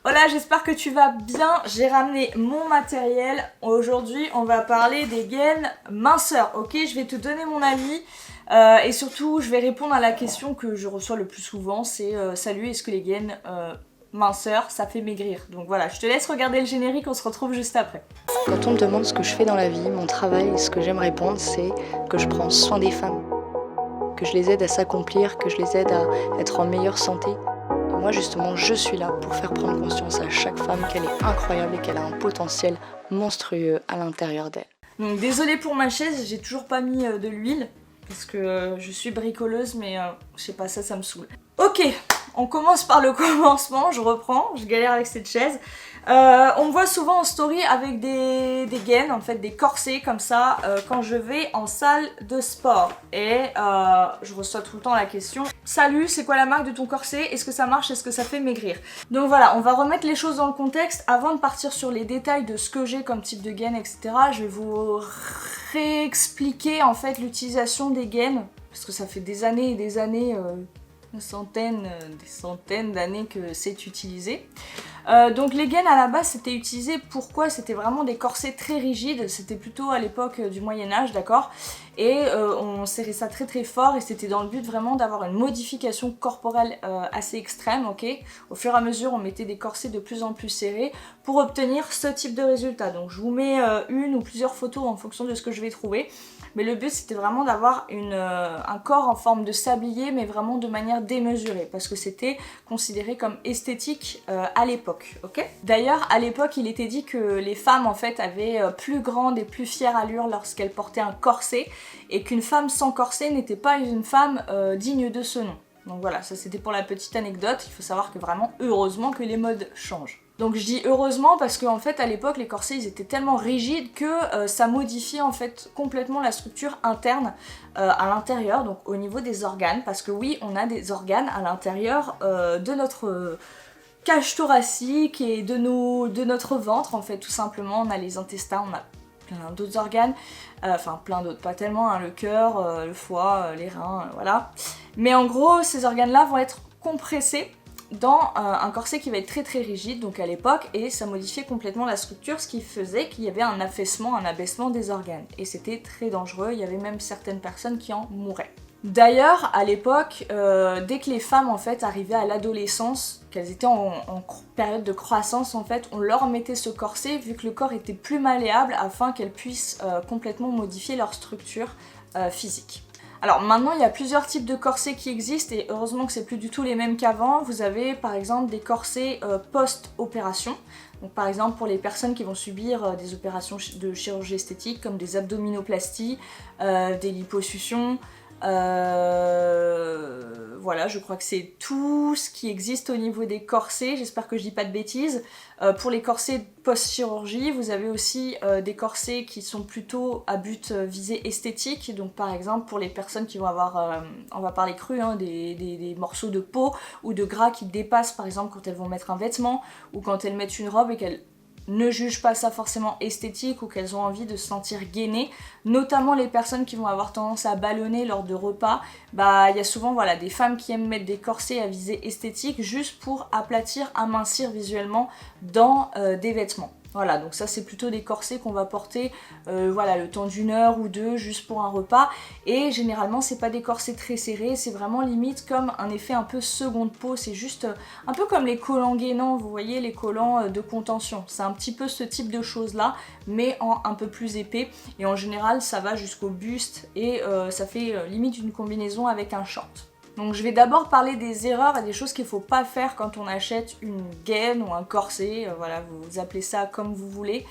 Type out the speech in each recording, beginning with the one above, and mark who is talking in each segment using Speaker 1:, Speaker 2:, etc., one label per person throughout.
Speaker 1: Hola, j'espère que tu vas bien. J'ai ramené mon matériel. Aujourd'hui, on va parler des gaines minceur. Ok, je vais te donner mon avis et surtout, je vais répondre à la question que je reçois le plus souvent. C'est salut, est-ce que les gaines minceur, ça fait maigrir? Donc voilà, je te laisse regarder le générique. On se retrouve juste après.
Speaker 2: Quand on me demande ce que je fais dans la vie, mon travail, ce que j'aime répondre, c'est que je prends soin des femmes, que je les aide à s'accomplir, que je les aide à être en meilleure santé. Et moi, justement, je suis là pour faire prendre conscience à chaque femme qu'elle est incroyable et qu'elle a un potentiel monstrueux à l'intérieur d'elle.
Speaker 1: Donc désolée pour ma chaise, j'ai toujours pas mis de l'huile parce que je suis bricoleuse, mais je sais pas, ça me saoule. Ok, on commence par le commencement, je reprends, je galère avec cette chaise. On me voit souvent en story avec des gaines, en fait des corsets comme ça, quand je vais en salle de sport. Et je reçois tout le temps la question: salut, c'est quoi la marque de ton corset? Est-ce que ça marche? Est-ce que ça fait maigrir? Donc voilà, on va remettre les choses dans le contexte. Avant de partir sur les détails de ce que j'ai comme type de gaine, etc., je vais vous réexpliquer en fait l'utilisation des gaines, parce que ça fait des années et des années, des centaines d'années que c'est utilisé. Donc les gaines à la base c'était utilisé pourquoi? C'était vraiment des corsets très rigides, c'était plutôt à l'époque du Moyen-Âge, d'accord? Et on serrait ça très très fort et c'était dans le but vraiment d'avoir une modification corporelle assez extrême, ok? Au fur et à mesure on mettait des corsets de plus en plus serrés pour obtenir ce type de résultat. Donc je vous mets une ou plusieurs photos en fonction de ce que je vais trouver. Mais le but c'était vraiment d'avoir un corps en forme de sablier, mais vraiment de manière démesurée, parce que c'était considéré comme esthétique à l'époque, ok? D'ailleurs à l'époque il était dit que les femmes en fait avaient plus grande et plus fière allure lorsqu'elles portaient un corset, et qu'une femme sans corset n'était pas une femme digne de ce nom. Donc voilà, ça c'était pour la petite anecdote. Il faut savoir que vraiment, heureusement que les modes changent. Donc je dis heureusement parce qu'en fait à l'époque les corsets ils étaient tellement rigides que ça modifiait en fait complètement la structure interne à l'intérieur, donc au niveau des organes, parce que oui on a des organes à l'intérieur de notre cage thoracique et de notre ventre en fait, tout simplement. On a les intestins, on a plein d'autres organes, enfin plein d'autres, pas tellement, hein, le cœur, le foie, les reins, voilà. Mais en gros ces organes là vont être compressés dans un corset qui va être très très rigide donc à l'époque, et ça modifiait complètement la structure, ce qui faisait qu'il y avait un affaissement, un abaissement des organes, et c'était très dangereux. Il y avait même certaines personnes qui en mouraient. D'ailleurs à l'époque, dès que les femmes en fait arrivaient à l'adolescence, qu'elles étaient en période de croissance en fait, on leur mettait ce corset vu que le corps était plus malléable afin qu'elles puissent complètement modifier leur structure physique. Alors maintenant il y a plusieurs types de corsets qui existent, et heureusement que c'est plus du tout les mêmes qu'avant. Vous avez par exemple des corsets post-opération. Donc par exemple pour les personnes qui vont subir des opérations de chirurgie esthétique comme des abdominoplasties, des liposuctions. Voilà, je crois que c'est tout ce qui existe au niveau des corsets, j'espère que je dis pas de bêtises. Pour les corsets post-chirurgie, vous avez aussi des corsets qui sont plutôt à but visé esthétique. Donc par exemple pour les personnes qui vont avoir, on va parler cru, hein, des morceaux de peau ou de gras qui dépassent par exemple quand elles vont mettre un vêtement, ou quand elles mettent une robe et qu'elles ne jugent pas ça forcément esthétique, ou qu'elles ont envie de se sentir gainées, notamment les personnes qui vont avoir tendance à ballonner lors de repas. Bah il y a souvent voilà, des femmes qui aiment mettre des corsets à visée esthétique juste pour aplatir, amincir visuellement dans des vêtements. Voilà, donc ça c'est plutôt des corsets qu'on va porter voilà, le temps d'une heure ou deux juste pour un repas, et généralement c'est pas des corsets très serrés, c'est vraiment limite comme un effet un peu seconde peau. C'est juste un peu comme les collants gainants, vous voyez, les collants de contention, c'est un petit peu ce type de choses là, mais en un peu plus épais, et en général ça va jusqu'au buste, et ça fait limite une combinaison avec un short. Donc je vais d'abord parler des erreurs et des choses qu'il ne faut pas faire quand on achète une gaine ou un corset, voilà, vous appelez ça comme vous voulez,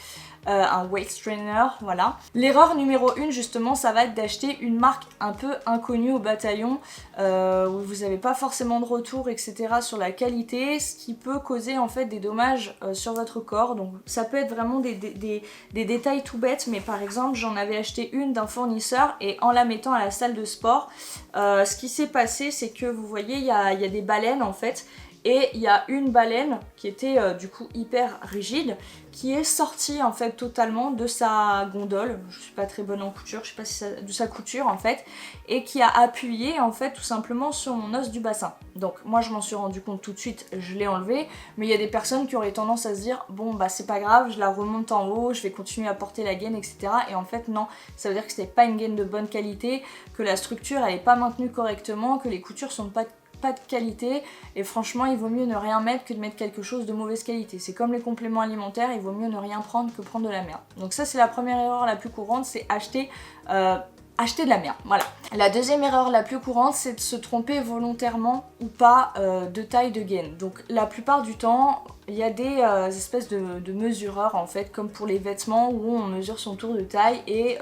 Speaker 1: un waist trainer, voilà. L'erreur numéro 1 justement, ça va être d'acheter une marque un peu inconnue au bataillon, où vous n'avez pas forcément de retour, etc. sur la qualité, ce qui peut causer en fait des dommages sur votre corps. Donc ça peut être vraiment des détails tout bêtes, mais par exemple j'en avais acheté une d'un fournisseur, et en la mettant à la salle de sport, ce qui s'est passé c'est que vous voyez il y a des baleines en fait, et il y a une baleine qui était du coup hyper rigide qui est sortie en fait totalement de sa gondole, je suis pas très bonne en couture, je sais pas si ça, de sa couture en fait, et qui a appuyé en fait tout simplement sur mon os du bassin. Donc moi je m'en suis rendu compte tout de suite, je l'ai enlevé, mais il y a des personnes qui auraient tendance à se dire bon bah c'est pas grave, je la remonte en haut, je vais continuer à porter la gaine, etc. Et en fait non, ça veut dire que c'était pas une gaine de bonne qualité, que la structure elle est pas maintenue correctement, que les coutures sont pas de qualité, et franchement il vaut mieux ne rien mettre que de mettre quelque chose de mauvaise qualité. C'est comme les compléments alimentaires, il vaut mieux ne rien prendre que prendre de la merde. Donc ça c'est la première erreur la plus courante, c'est acheter de la merde, voilà. La deuxième erreur la plus courante, c'est de se tromper volontairement ou pas de taille de gaine. Donc la plupart du temps, il y a des espèces de mesureurs en fait, comme pour les vêtements où on mesure son tour de taille et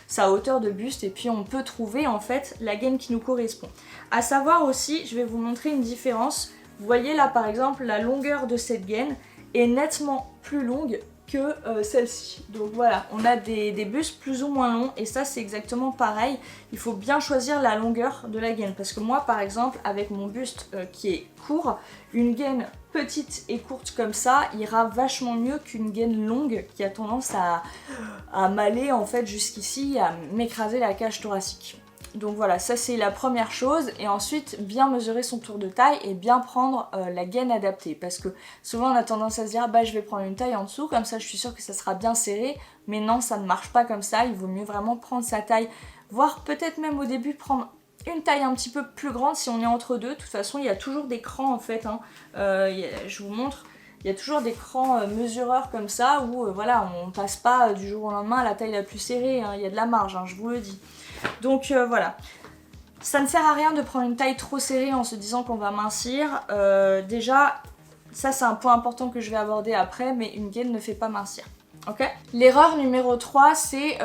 Speaker 1: sa hauteur de buste, et puis on peut trouver en fait la gaine qui nous correspond. À savoir aussi, je vais vous montrer une différence. Vous voyez là par exemple, la longueur de cette gaine est nettement plus longue que celle-ci. Donc voilà, on a des bustes plus ou moins longs, et ça c'est exactement pareil. Il faut bien choisir la longueur de la gaine, parce que moi par exemple avec mon buste qui est court, une gaine petite et courte comme ça ira vachement mieux qu'une gaine longue qui a tendance à m'aller en fait jusqu'ici, à m'écraser la cage thoracique. Donc voilà, ça c'est la première chose, et ensuite bien mesurer son tour de taille et bien prendre la gaine adaptée, parce que souvent on a tendance à se dire bah je vais prendre une taille en dessous, comme ça je suis sûre que ça sera bien serré, mais non, ça ne marche pas comme ça. Il vaut mieux vraiment prendre sa taille, voire peut-être même au début prendre une taille un petit peu plus grande si on est entre deux. De toute façon il y a toujours des crans en fait, hein. Je vous montre. Il y a toujours des crans mesureurs comme ça où voilà, on passe pas du jour au lendemain à la taille la plus serrée, hein. Il y a de la marge, hein, je vous le dis. Donc voilà, ça ne sert à rien de prendre une taille trop serrée en se disant qu'on va mincir. Déjà, ça c'est un point important que je vais aborder après, mais une gaine ne fait pas mincir. Okay. L'erreur numéro 3, c'est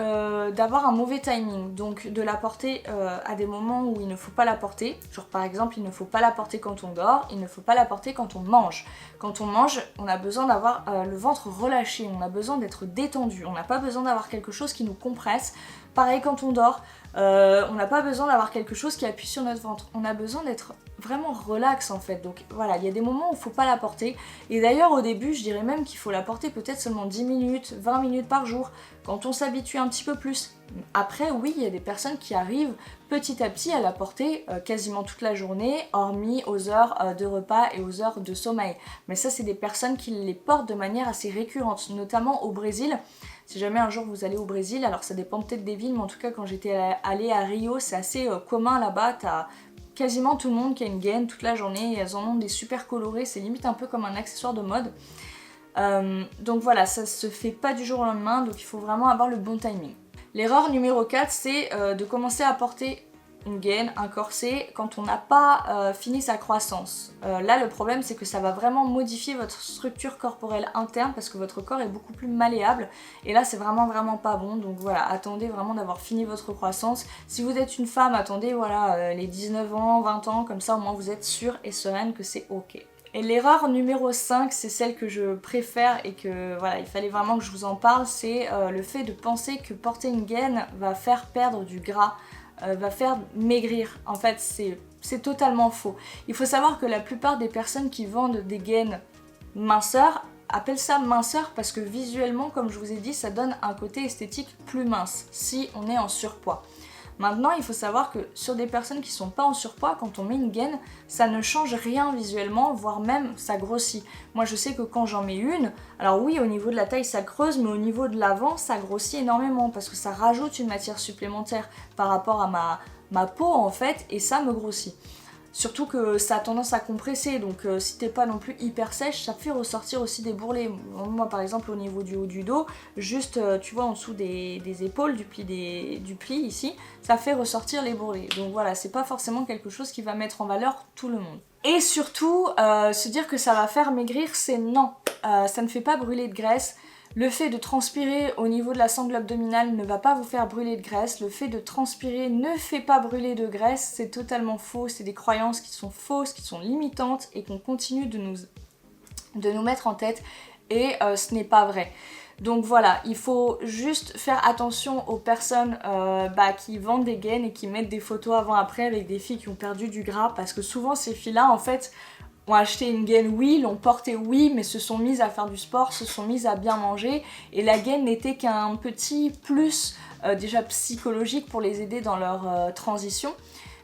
Speaker 1: d'avoir un mauvais timing, donc de la porter à des moments où il ne faut pas la porter. Genre par exemple, il ne faut pas la porter quand on dort, il ne faut pas la porter quand on mange. Quand on mange, on a besoin d'avoir le ventre relâché, on a besoin d'être détendu, on n'a pas besoin d'avoir quelque chose qui nous compresse. Pareil quand on dort, on n'a pas besoin d'avoir quelque chose qui appuie sur notre ventre, on a besoin d'être vraiment relax en fait. Donc voilà, il y a des moments où il ne faut pas la porter, et d'ailleurs au début je dirais même qu'il faut la porter peut-être seulement 10 minutes, 20 minutes par jour, quand on s'habitue un petit peu plus. Après oui, il y a des personnes qui arrivent petit à petit à la porter quasiment toute la journée, hormis aux heures de repas et aux heures de sommeil. Mais ça c'est des personnes qui les portent de manière assez récurrente, notamment au Brésil. Si jamais un jour vous allez au Brésil, alors ça dépend peut-être des villes, mais en tout cas quand j'étais allée à Rio, c'est assez commun là-bas, t'as quasiment tout le monde qui a une gaine toute la journée, et elles en ont des super colorées, c'est limite un peu comme un accessoire de mode. Donc voilà, ça se fait pas du jour au lendemain, donc il faut vraiment avoir le bon timing. L'erreur numéro 4, c'est de commencer à porter une gaine, un corset, quand on n'a pas fini sa croissance. Là le problème c'est que ça va vraiment modifier votre structure corporelle interne, parce que votre corps est beaucoup plus malléable, et là c'est vraiment pas bon. Donc voilà, attendez vraiment d'avoir fini votre croissance. Si vous êtes une femme, attendez voilà les 19 ans, 20 ans, comme ça au moins vous êtes sûre et sereine que c'est ok. Et l'erreur numéro 5, c'est celle que je préfère et que voilà, il fallait vraiment que je vous en parle, c'est le fait de penser que porter une gaine va faire perdre du gras, va faire maigrir. En fait c'est totalement faux. Il faut savoir que la plupart des personnes qui vendent des gaines minceurs appellent ça minceur parce que visuellement, comme je vous ai dit, ça donne un côté esthétique plus mince si on est en surpoids. Maintenant, il faut savoir que sur des personnes qui sont pas en surpoids, quand on met une gaine, ça ne change rien visuellement, voire même ça grossit. Moi je sais que quand j'en mets une, alors oui au niveau de la taille ça creuse, mais au niveau de l'avant ça grossit énormément parce que ça rajoute une matière supplémentaire par rapport à ma peau en fait, et ça me grossit. Surtout que ça a tendance à compresser, donc si t'es pas non plus hyper sèche, ça fait ressortir aussi des bourrelets. Moi par exemple au niveau du haut du dos, juste tu vois en dessous des épaules, du pli ici, ça fait ressortir les bourrelets. Donc voilà, c'est pas forcément quelque chose qui va mettre en valeur tout le monde. Et surtout, se dire que ça va faire maigrir, c'est non. Ça ne fait pas brûler de graisse. Le fait de transpirer au niveau de la sangle abdominale ne va pas vous faire brûler de graisse. Le fait de transpirer ne fait pas brûler de graisse. C'est totalement faux. C'est des croyances qui sont fausses, qui sont limitantes et qu'on continue de nous mettre en tête. Et ce n'est pas vrai. Donc voilà, il faut juste faire attention aux personnes qui vendent des gaines et qui mettent des photos avant-après avec des filles qui ont perdu du gras. Parce que souvent ces filles-là, en fait, ont acheté une gaine, oui, l'ont portée, oui, mais se sont mises à faire du sport, se sont mises à bien manger, et la gaine n'était qu'un petit plus déjà psychologique pour les aider dans leur transition.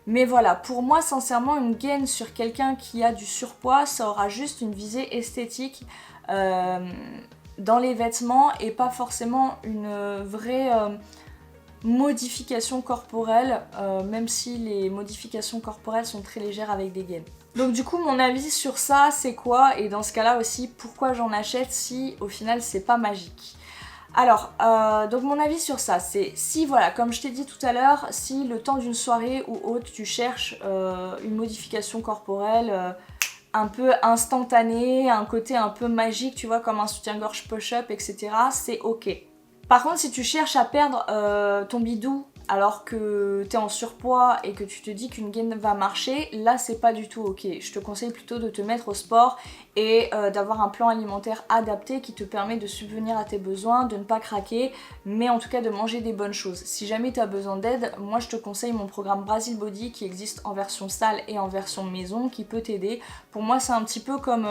Speaker 1: Mais voilà, pour moi, sincèrement, une gaine sur quelqu'un qui a du surpoids, ça aura juste une visée esthétique dans les vêtements et pas forcément une vraie modification corporelle, même si les modifications corporelles sont très légères avec des gaines. Donc du coup, mon avis sur ça, c'est quoi? Et dans ce cas-là aussi, pourquoi j'en achète si au final c'est pas magique? Alors, donc mon avis sur ça, c'est si, voilà, comme je t'ai dit tout à l'heure, si le temps d'une soirée ou autre, tu cherches une modification corporelle un peu instantanée, un côté un peu magique, tu vois, comme un soutien-gorge push-up, etc., c'est ok. Par contre, si tu cherches à perdre ton bidou alors que t'es en surpoids et que tu te dis qu'une gaine va marcher, là c'est pas du tout ok. Je te conseille plutôt de te mettre au sport et d'avoir un plan alimentaire adapté qui te permet de subvenir à tes besoins, de ne pas craquer, mais en tout cas de manger des bonnes choses. Si jamais tu as besoin d'aide, moi je te conseille mon programme Brazil Body qui existe en version salle et en version maison qui peut t'aider. Pour moi c'est un petit peu comme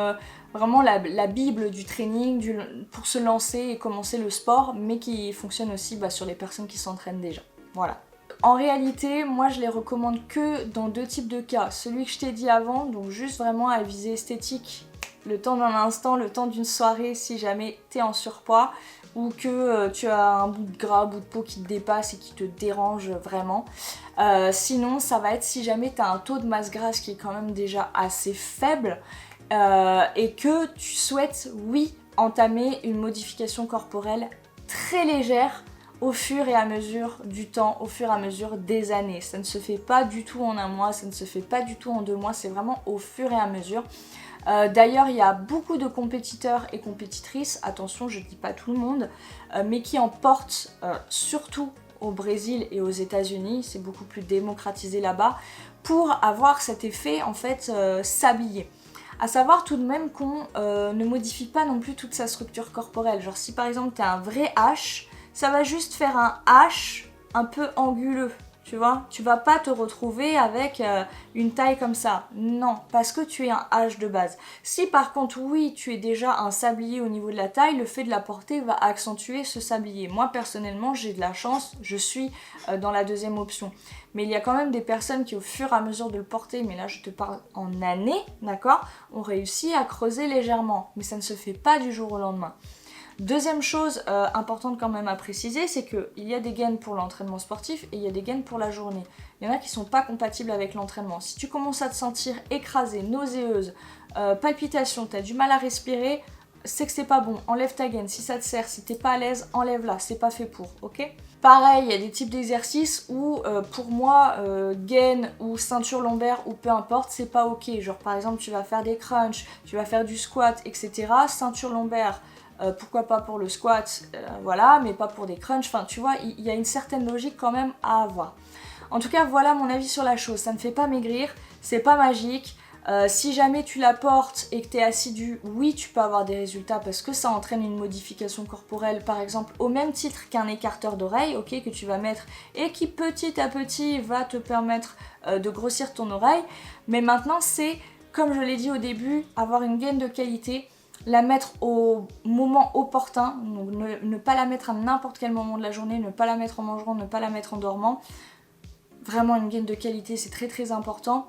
Speaker 1: vraiment la bible du training pour se lancer et commencer le sport, mais qui fonctionne aussi sur les personnes qui s'entraînent déjà. Voilà. En réalité, moi je les recommande que dans deux types de cas. Celui que je t'ai dit avant, donc juste vraiment à visée esthétique, le temps d'un instant, le temps d'une soirée si jamais t'es en surpoids ou que tu as un bout de gras, un bout de peau qui te dépasse et qui te dérange vraiment. Sinon, ça va être si jamais t'as un taux de masse grasse qui est quand même déjà assez faible et que tu souhaites, oui, entamer une modification corporelle très légère au fur et à mesure du temps, au fur et à mesure des années. Ça ne se fait pas du tout en un mois, ça ne se fait pas du tout en 2 mois, c'est vraiment au fur et à mesure. D'ailleurs, il y a beaucoup de compétiteurs et compétitrices, attention, je ne dis pas tout le monde, mais qui en portent surtout au Brésil et aux États-Unis, c'est beaucoup plus démocratisé là-bas, pour avoir cet effet en fait s'habiller. À savoir tout de même qu'on ne modifie pas non plus toute sa structure corporelle. Genre si par exemple tu as un vrai H, ça va juste faire un H un peu anguleux, tu vois. Tu vas pas te retrouver avec une taille comme ça. Non, parce que tu es un H de base. Si par contre, oui, tu es déjà un sablier au niveau de la taille, le fait de la porter va accentuer ce sablier. Moi, personnellement, j'ai de la chance, je suis dans la deuxième option. Mais il y a quand même des personnes qui, au fur et à mesure de le porter, mais là je te parle en années, d'accord, ont réussi à creuser légèrement. Mais ça ne se fait pas du jour au lendemain. Deuxième chose importante quand même à préciser, c'est qu'il y a des gaines pour l'entraînement sportif et il y a des gaines pour la journée. Il y en a qui sont pas compatibles avec l'entraînement. Si tu commences à te sentir écrasée, nauséeuse, palpitations, tu as du mal à respirer, c'est que c'est pas bon. Enlève ta gaine. Si ça te sert, si t'es pas à l'aise, enlève-la. C'est pas fait pour, ok ? Pareil, il y a des types d'exercices où pour moi, gaine ou ceinture lombaire ou peu importe, c'est pas ok. Genre par exemple, tu vas faire des crunchs, tu vas faire du squat, etc. Ceinture lombaire. Pourquoi pas pour le squat, voilà, mais pas pour des crunchs, enfin tu vois, il y a une certaine logique quand même à avoir. En tout cas, voilà mon avis sur la chose, ça ne fait pas maigrir, c'est pas magique. Si jamais tu la portes et que tu es assidu, oui, tu peux avoir des résultats parce que ça entraîne une modification corporelle, par exemple, au même titre qu'un écarteur d'oreille, ok, que tu vas mettre et qui petit à petit va te permettre de grossir ton oreille. Mais maintenant, c'est, comme je l'ai dit au début, avoir une gaine de qualité, la mettre au moment opportun, donc ne pas la mettre à n'importe quel moment de la journée, ne pas la mettre en mangeant, ne pas la mettre en dormant. Vraiment une gaine de qualité, c'est très très important.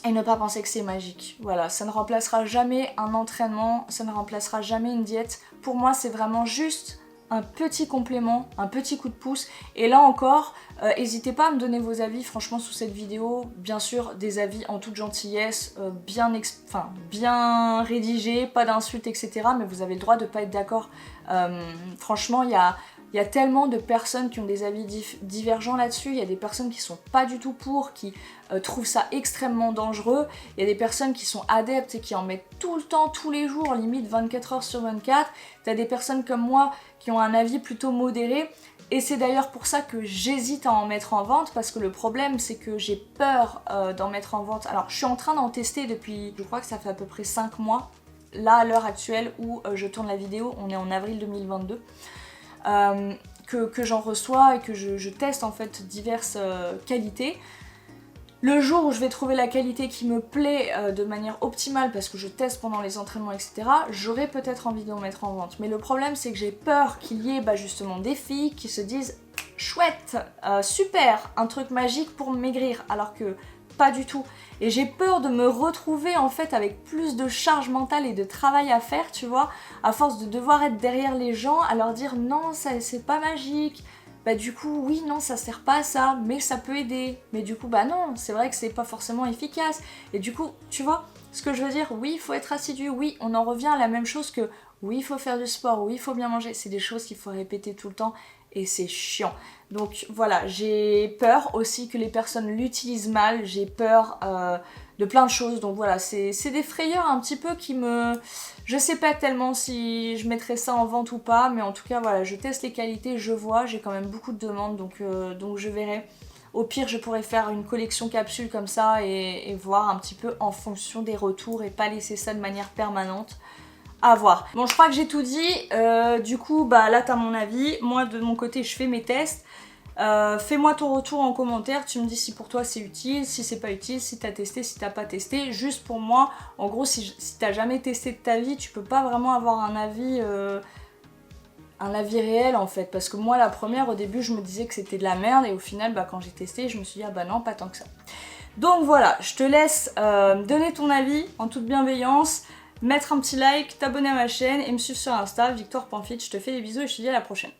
Speaker 1: Et ne pas penser que c'est magique. Voilà, ça ne remplacera jamais un entraînement, ça ne remplacera jamais une diète. Pour moi, c'est vraiment juste un petit complément, un petit coup de pouce. Et là encore, n'hésitez pas à me donner vos avis, franchement, sous cette vidéo. Bien sûr, des avis en toute gentillesse, bien rédigés, pas d'insultes, etc. Mais vous avez le droit de ne pas être d'accord. Franchement, il y a tellement de personnes qui ont des avis divergents là-dessus. Il y a des personnes qui sont pas du tout pour, qui trouvent ça extrêmement dangereux. Il y a des personnes qui sont adeptes et qui en mettent tout le temps, tous les jours, limite 24 heures sur 24. T'as des personnes comme moi qui ont un avis plutôt modéré. Et c'est d'ailleurs pour ça que j'hésite à en mettre en vente, parce que le problème c'est que j'ai peur d'en mettre en vente. Alors je suis en train d'en tester depuis, je crois que ça fait à peu près 5 mois. Là, à l'heure actuelle où je tourne la vidéo, on est en avril 2022. Que j'en reçois et que je teste en fait diverses qualités. Le jour où je vais trouver la qualité qui me plaît de manière optimale parce que je teste pendant les entraînements etc, j'aurai peut-être envie d'en mettre en vente. Mais le problème c'est que j'ai peur qu'il y ait justement des filles qui se disent chouette, super, un truc magique pour maigrir, alors que pas du tout. Et j'ai peur de me retrouver en fait avec plus de charge mentale et de travail à faire, tu vois, à force de devoir être derrière les gens à leur dire non, ça c'est pas magique. Bah du coup oui non ça sert pas à ça mais ça peut aider, mais du coup bah non c'est vrai que c'est pas forcément efficace et du coup tu vois ce que je veux dire, oui il faut être assidu, oui on en revient à la même chose que oui il faut faire du sport, oui il faut bien manger, c'est des choses qu'il faut répéter tout le temps et c'est chiant. Donc voilà, j'ai peur aussi que les personnes l'utilisent mal, j'ai peur de plein de choses, donc voilà, c'est des frayeurs un petit peu qui me... Je sais pas tellement si je mettrais ça en vente ou pas, mais en tout cas voilà, je teste les qualités, je vois, j'ai quand même beaucoup de demandes, donc je verrai. Au pire, je pourrais faire une collection capsule comme ça et voir un petit peu en fonction des retours et pas laisser ça de manière permanente. À voir. Bon, je crois que j'ai tout dit. Du coup, bah là, t'as mon avis. Moi, de mon côté, je fais mes tests. Fais-moi ton retour en commentaire. Tu me dis si pour toi c'est utile, si c'est pas utile, si t'as testé, si t'as pas testé. Juste pour moi, en gros, si t'as jamais testé de ta vie, tu peux pas vraiment avoir un avis réel en fait. Parce que moi, la première, au début, je me disais que c'était de la merde. Et au final, bah, quand j'ai testé, je me suis dit, ah bah non, pas tant que ça. Donc voilà, je te laisse donner ton avis en toute bienveillance. Mettre un petit like, t'abonner à ma chaîne et me suivre sur Insta, victor.fit. Je te fais des bisous et je te dis à la prochaine.